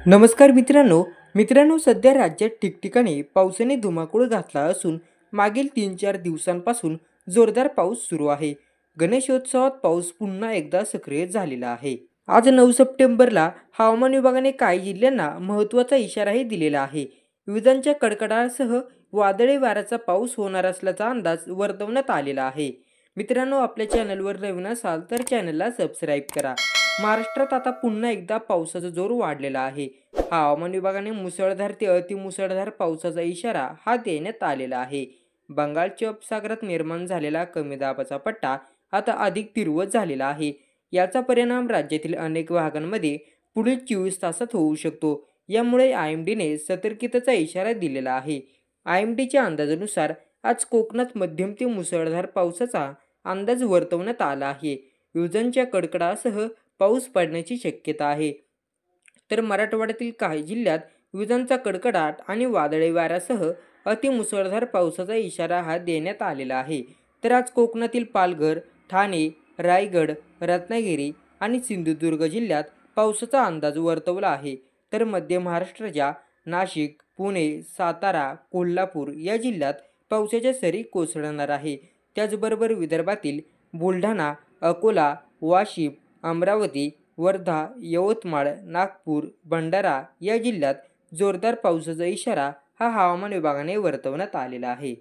नमस्कार मित्रांनो सध्या राज्यात ठिकठिकाणी पावसाने धुमाकूळ घातला असून मागील 3-4 दिवसांपासून जोरदार पाऊस सुरू आहे. गणेशोत्सवात पाऊस पुन्हा एकदा सक्रिय झालेला आहे. आज 9 सप्टेंबरला हवामान विभागाने काही जिल्ह्यांना महत्त्वाचा इशाराही दिलेला आहे. विजांच्या कडकडाटासह वादळी वाऱ्याचा पाऊस होणार असल्याचा अंदाज वर्तवण्यात आलेला आहे. मित्रांनो, आपल्या चॅनलवर नवीन असाल तर चॅनलला सबस्क्राईब करा. महाराष्ट्रात आता पुन्हा एकदा पावसाचा जोर वाढलेला आहे. हवामान विभागाने मुसळधार ते अतिमुसळधार पावसाचा इशारा देण्यात आलेला आहे. बंगालच्या उपसागरात निर्माण झालेला कमी दाबाचा पट्टा आता अधिक तीव्र झालेला आहे. याचा परिणाम राज्यातील अनेक भागांमध्ये पुढील 24 तासात होऊ शकतो. यामुळे IMDने सतर्कतेचा इशारा दिलेला आहे. IMDच्या अंदाजानुसार आज कोकणात मध्यम ते मुसळधार पावसाचा अंदाज वर्तवण्यात आला आहे. विजांच्या कडकडाटासह पाऊस पडण्याची शक्यता आहे. तर मराठवाड्यातील काही जिल्ह्यात विजांचा कडकडाट आणि वादळी वाऱ्यासह अतिमुसळधार पावसाचा इशारा देण्यात आलेला आहे. तर आज कोकणातील पालघर, ठाणे, रायगड, रत्नागिरी आणि सिंधुदुर्ग जिल्ह्यात पावसाचा अंदाज वर्तवला आहे. तर मध्य महाराष्ट्राच्या नाशिक, पुणे, सातारा, कोल्हापूर या जिल्ह्यात पावसाच्या सरी कोसळणार आहे. त्याचबरोबर विदर्भातील बुलढाणा, अकोला, वाशिम, अमरावती, वर्धा, यवतमाळ, नागपूर, भंडारा या जिल्ह्यात जोरदार पावसाचा इशारा हवामान विभागाने वर्तवण्यात आलेला आहे.